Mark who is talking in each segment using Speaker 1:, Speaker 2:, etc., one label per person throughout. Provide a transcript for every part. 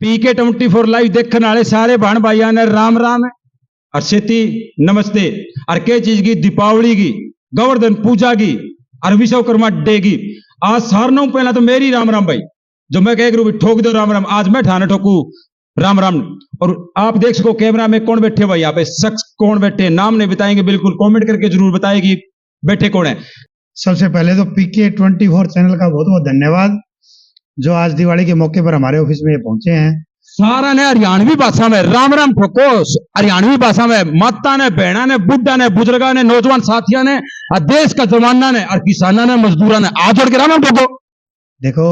Speaker 1: PK24 live देखने वाले सारे बहन भाइयों ने राम राम है और सेती नमस्ते। और के चीज की दीपावली की, गोवर्धन पूजा की और विश्वकर्मा डे की। आज सारनों पहला तो मेरी राम राम भाई, जो मैं कह रूप ठोक दो राम राम, आज मैं ठाने ठोकू राम राम। और आप देख सको कैमरा में कौन बैठे भाई, यहाँ पे शख्स कौन बैठे, नाम नहीं बताएंगे, बिल्कुल कमेंट करके जरूर बताएगी बैठे कौन है।
Speaker 2: सबसे पहले तो PK24 चैनल का बहुत बहुत धन्यवाद, जो आज दिवाली के मौके पर हमारे ऑफिस में पहुंचे हैं।
Speaker 1: सारा ने हरियाणवी भाषा में राम राम ठोको, हरियाणवी भाषा में माता ने, बहना ने, बुढ़ा ने, बुजुर्गा ने, नौजवान साथियों ने, और देश का जवाना ने और किसाना ने, मजदूरा ने आज जोड़ के राम राम ठोको।
Speaker 2: देखो,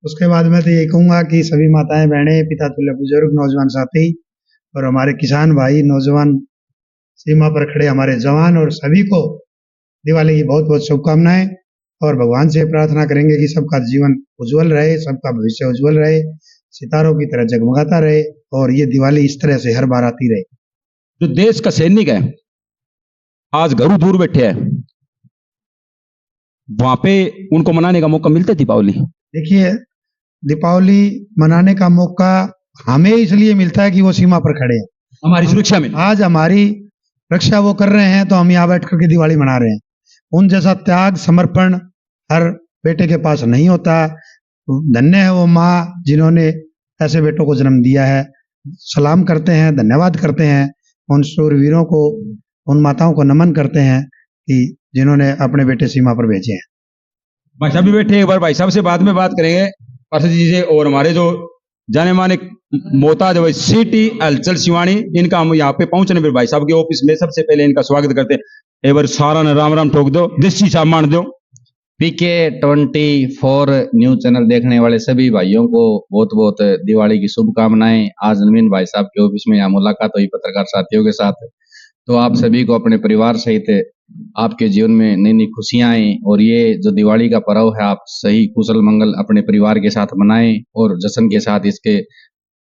Speaker 2: उसके बाद मैं तो ये कहूंगा कि सभी माताएं, बहनें, पिता तुल्य बुजुर्ग, नौजवान साथी और हमारे किसान भाई, नौजवान सीमा पर खड़े हमारे जवान और सभी को दिवाली की बहुत बहुत शुभकामनाएं। और भगवान से प्रार्थना करेंगे कि सबका जीवन उज्जवल रहे, सबका भविष्य उज्जवल रहे, सितारों की तरह जगमगाता रहे और ये दिवाली इस तरह से हर बार आती रहे।
Speaker 1: जो देश का सैनिक है आज घरों दूर बैठे हैं, वहां पे उनको मनाने का मौका मिलता है दीपावली।
Speaker 2: देखिए, दीपावली मनाने का मौका हमें इसलिए मिलता है कि वो सीमा पर खड़े हैं,
Speaker 1: हमारी सुरक्षा में।
Speaker 2: आज हमारी रक्षा वो कर रहे हैं तो हम यहाँ बैठ करके दिवाली मना रहे हैं। उन जैसा त्याग समर्पण हर बेटे के पास नहीं होता। धन्य है वो माँ जिन्होंने ऐसे बेटों को जन्म दिया है। सलाम करते हैं, धन्यवाद करते हैं उन शूरवीरों को, उन माताओं को नमन करते हैं कि जिन्होंने अपने बेटे सीमा पर भेजे हैं।
Speaker 1: भाई साहब भी बैठे, एक बार भाई साहब से बाद में बात करेंगे पार्षद जी से। और हमारे जो जाने माने मोहताज भाई सिटी हलचल शिवानी, इनका हम यहाँ पे पहुंचने पर भाई साहब के ऑफिस में सबसे पहले इनका स्वागत करते हैं। एक बार सारा ने राम राम ठोक दो, देसी साहब मान दो।
Speaker 3: PK24 न्यूज चैनल देखने वाले सभी भाइयों को बहुत बहुत दिवाली की शुभकामनाएं। आज नवीन भाई साहब के ऑफिस में यहाँ मुलाकात हुई पत्रकार साथियों के साथ, तो आप सभी को अपने परिवार सहित आपके जीवन में नई नई खुशियां आए और ये जो दिवाली का पर्व है आप सही कुशल मंगल अपने परिवार के साथ मनाएं और जश्न के साथ इसके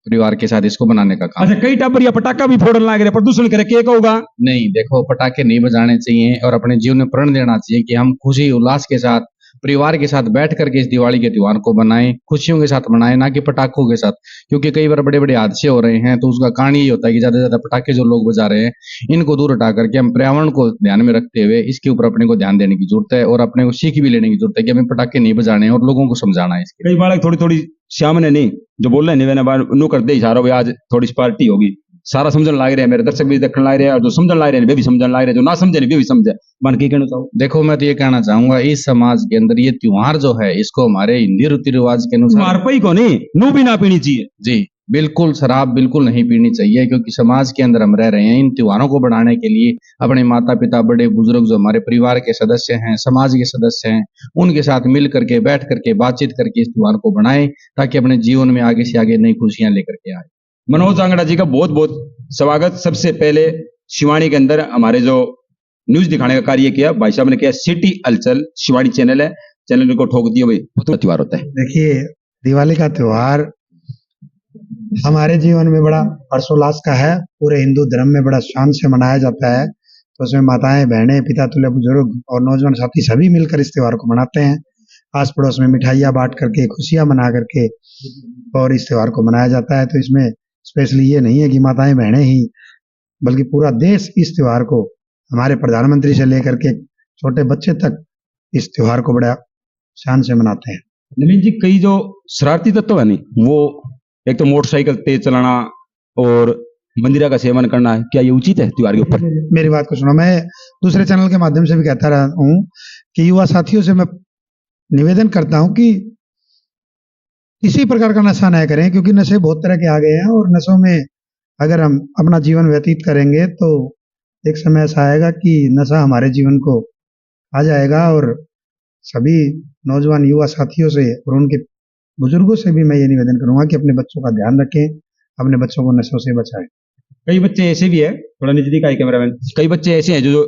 Speaker 3: परिवार के साथ इसको बनाने का काम।
Speaker 1: अच्छा, कई टाबर या पटाखा भी फोड़ने लग रहे, प्रदूषण करे, क्या होगा?
Speaker 3: नहीं, देखो, पटाखे नहीं बजाने चाहिए और अपने जीवन में प्रण देना चाहिए कि हम खुशी उल्लास के साथ परिवार के साथ बैठ करके इस दिवाली के त्योहार को बनाएं, खुशियों के साथ मनाएं, ना कि पटाखों के साथ। क्योंकि कई बार बड़े बड़े हादसे हो रहे हैं, तो उसका कारण ये होता है कि ज्यादा से ज्यादा पटाखे जो लोग बजा रहे हैं इनको दूर हटा करके हम पर्यावरण को ध्यान में रखते हुए इसके ऊपर अपने को ध्यान देने की जरूरत है और अपने को सीख भी लेने की जरूरत है कि हमें पटाखे नहीं बजाने और लोगों को समझाना है इसके।
Speaker 1: कई बार थोड़ी थोड़ी सामने नहीं जो बोल रहे हैं बार नु करते इशारों भाई आज थोड़ी सी पार्टी होगी, सारा समझने लग रहे हैं, मेरे दर्शक भी देखने लग रहे हैं और जो समझने लग रहे हैं वे भी समझने लग रहे हैं, जो ना समझे वे भी समझे। मन की कहना चाहूँ,
Speaker 3: देखो, मैं तो ये कहना चाहूंगा इस समाज के अंदर ये त्योहार जो है इसको हमारे हिंदी रीति रिवाज के अनुसार
Speaker 1: मारपई को नहीं नू भी ना पीनी चाहिए।
Speaker 3: जी बिल्कुल, शराब बिल्कुल नहीं पीनी चाहिए, क्योंकि समाज के अंदर हम रह रहे हैं। इन त्योहारों को बढ़ाने के लिए अपने माता पिता, बड़े बुजुर्ग जो हमारे परिवार के सदस्य हैं, समाज के सदस्य हैं, उनके साथ मिल करके बैठ करके बातचीत करके इस त्योहार को बढ़ाएं ताकि अपने जीवन में आगे से आगे नई खुशियां लेकर के आए।
Speaker 1: मनोज आंगड़ा जी का बहुत बहुत स्वागत। सबसे पहले शिवानी के अंदर हमारे जो न्यूज दिखाने का कार्य किया भाई साहब ने किया, सिटी हलचल शिवानी चैनल है, चैनल को ठोक दिया भाई, त्योहार होता है।
Speaker 2: देखिए, दिवाली का त्योहार हमारे जीवन में बड़ा हर्षोल्लास का है, पूरे हिंदू धर्म में बड़ा शान से मनाया जाता है। तो उसमें माताएं, बहनें, पिता तुल्य बुजुर्ग और नौजवान साथी सभी मिलकर इस त्योहार को मनाते हैं। आस पड़ोस में मिठाइयाँ बांट करके, खुशियां मना करके और इस त्योहार को मनाया जाता है। तो इसमें स्पेशली ये नहीं है कि माताएं बहनें ही, बल्कि पूरा देश इस त्योहार को, हमारे प्रधानमंत्री से लेकर के छोटे बच्चे तक इस त्योहार को बड़ा शान से मनाते हैं।
Speaker 1: नवीन जी, कई जो शरारती तत्व है नहीं, वो एक तो मोटरसाइकिल तेज चलाना और मंदिरा का सेवन करना है, क्या ये उचित है त्योहार के ऊपर?
Speaker 2: मेरी बात को सुनो, मैं दूसरे चैनल के माध्यम से भी कहता रहा हूँ कि युवा साथियों से मैं निवेदन करता हूँ कि किसी प्रकार का नशा न करें, क्योंकि नशे बहुत तरह के आ गए हैं और नशों में अगर हम अपना जीवन व्यतीत करेंगे तो एक समय ऐसा आएगा कि नशा हमारे जीवन को आ जाएगा। और सभी नौजवान युवा साथियों से और उनके बुजुर्गों से भी मैं ये निवेदन करूंगा कि अपने बच्चों का ध्यान रखें, अपने बच्चों को नशों से बचाएं।
Speaker 1: कई बच्चे ऐसे भी है, थोड़ा नजदीक आए कैमरामैन, कई बच्चे ऐसे हैं जो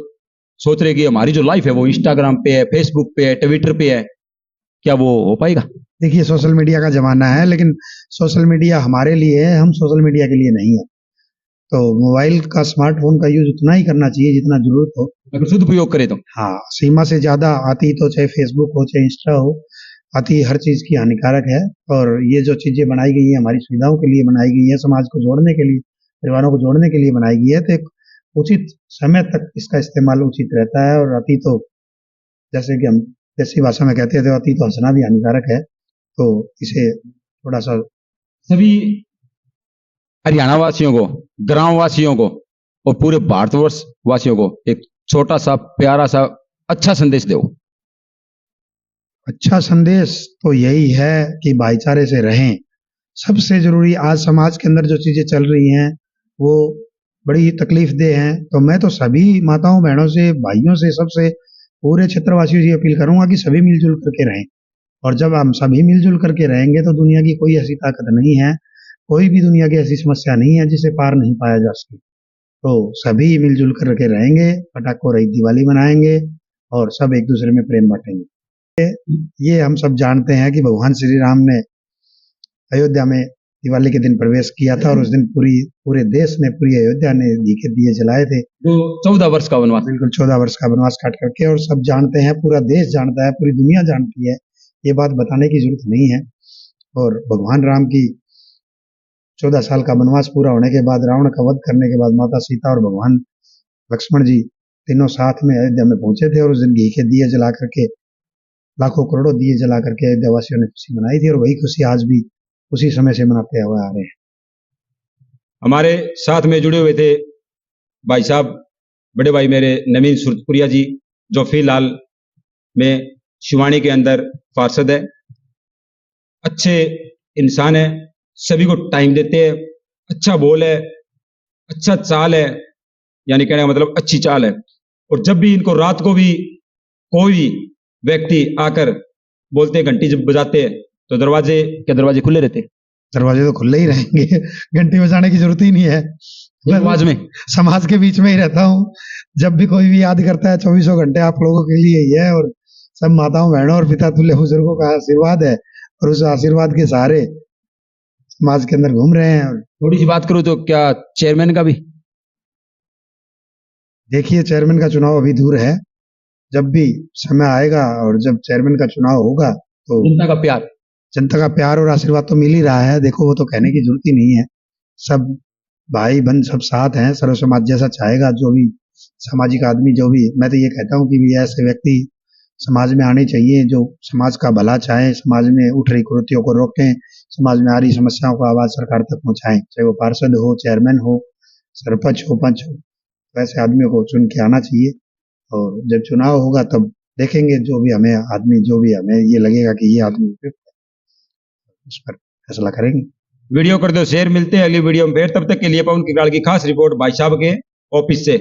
Speaker 1: सोच रहे कि हमारी जो लाइफ है वो इंस्टाग्राम पे है, फेसबुक पे है, ट्विटर पे है, क्या वो हो पाएगा?
Speaker 2: देखिए, सोशल मीडिया का जमाना है, लेकिन सोशल मीडिया हमारे लिए है, हम सोशल मीडिया के लिए नहीं है। तो मोबाइल का, स्मार्टफोन का यूज उतना ही करना चाहिए जितना जरूरत हो,
Speaker 1: अगर शुद्ध प्रयोग करे तो।
Speaker 2: हाँ, सीमा से ज्यादा आती तो चाहे फेसबुक हो चाहे इंस्टा हो, अति हर चीज़ की हानिकारक है। और ये जो चीज़ें बनाई गई हैं हमारी सुविधाओं के लिए बनाई गई हैं, समाज को जोड़ने के लिए, परिवारों को जोड़ने के लिए बनाई गई है, तो एक उचित समय तक इसका इस्तेमाल उचित रहता है। और अति तो जैसे कि हम देसी भाषा में कहते थे, अति तो हँसना भी हानिकारक है। तो इसे थोड़ा सा
Speaker 1: सभी हरियाणा वासियों को, ग्राम वासियों को और पूरे भारतवर्ष वासियों को एक छोटा सा प्यारा सा अच्छा संदेश दो।
Speaker 2: अच्छा संदेश तो यही है कि भाईचारे से रहें। सबसे जरूरी आज समाज के अंदर जो चीजें चल रही हैं वो बड़ी तकलीफदेह हैं। तो मैं तो सभी माताओं बहनों से, भाइयों से, सबसे पूरे क्षेत्रवासियों से अपील करूंगा कि सभी मिलजुल करके रहें। और जब हम सभी मिलजुल करके रहेंगे तो दुनिया की कोई ऐसी ताकत नहीं है, कोई भी दुनिया की ऐसी समस्या नहीं है जिसे पार नहीं पाया जा सके। तो सभी मिलजुल करके रहेंगे, पटाखों रहित दिवाली मनाएंगे और सब एक दूसरे में प्रेम बांटेंगे। ये हम सब जानते हैं कि भगवान श्री राम ने अयोध्या में दिवाली के दिन प्रवेश किया था और उस दिन पूरे देश ने, पूरी अयोध्या ने घी के दिए जलाए थे।
Speaker 1: तो 14 वर्ष का वनवास।
Speaker 2: बिल्कुल 14 वर्ष का वनवास काट करके। और सब जानते हैं, पूरा देश जानता है, पूरी दुनिया जानती है, ये बात बताने की जरूरत नहीं है। और भगवान राम की 14 साल का वनवास पूरा होने के बाद, रावण का वध करने के बाद, माता सीता और भगवान लक्ष्मण जी तीनों साथ में अयोध्या में पहुंचे थे और उस दिन घी के दिए जला करके, लाखों करोड़ों दिए जला करके अयोध्या वासियों ने खुशी मनाई थी। और वही खुशी आज भी उसी समय से मनाते हुए आ रहे हैं।
Speaker 1: हमारे साथ में जुड़े हुए थे भाई साहब, बड़े भाई मेरे नवीन सुरतपुरिया जी, जो फिलहाल में शिवानी के अंदर पार्षद है। अच्छे इंसान है, सभी को टाइम देते हैं, अच्छा बोल है, अच्छा चाल है, यानी कहने का मतलब अच्छी चाल है। और जब भी इनको रात को भी कोई भी व्यक्ति आकर बोलते घंटी जब बजाते हैं तो दरवाजे खुले रहते हैं।
Speaker 2: दरवाजे तो खुले ही रहेंगे, घंटी बजाने की जरूरत ही नहीं है। मैं
Speaker 1: समाज में
Speaker 2: समाज के बीच में ही रहता हूँ। जब भी कोई भी याद करता है, 24 घंटे आप लोगों के लिए ही है। और सब माताओं बहनों और पिता तुल्य बुजुर्गों का आशीर्वाद है और उस आशीर्वाद के सहारे समाज के अंदर घूम रहे हैं। और
Speaker 1: थोड़ी सी बात करूं तो क्या चेयरमैन का भी?
Speaker 2: देखिए, चेयरमैन का चुनाव अभी दूर है। जब भी समय आएगा और जब चेयरमैन का चुनाव होगा तो जनता का प्यार और आशीर्वाद तो मिल ही रहा है। देखो, वो तो कहने की जरूरत ही नहीं है। सब भाई बहन सब साथ हैं। सर्व समाज जैसा चाहेगा जो भी सामाजिक आदमी, जो भी, मैं तो ये कहता हूँ कि भी ऐसे व्यक्ति समाज में आने चाहिए जो समाज का भला चाहे, समाज में उठ रही कुरीतियों को रोकें, समाज में आ रही समस्याओं को आवाज सरकार तक पहुंचाएं, चाहे वो पार्षद हो, चेयरमैन हो, सरपंच हो, पंच हो। तो ऐसे आदमियों को चुन के आना चाहिए। और जब चुनाव होगा तब देखेंगे, जो भी हमें ये लगेगा कि ये आदमी उपयुक्त है, उस पर फैसला करेंगे।
Speaker 1: वीडियो कर दो शेयर। मिलते हैं अगली वीडियो में फिर, तब तक के लिए पवन किराड़ की खास रिपोर्ट भाई साहब के ऑफिस से।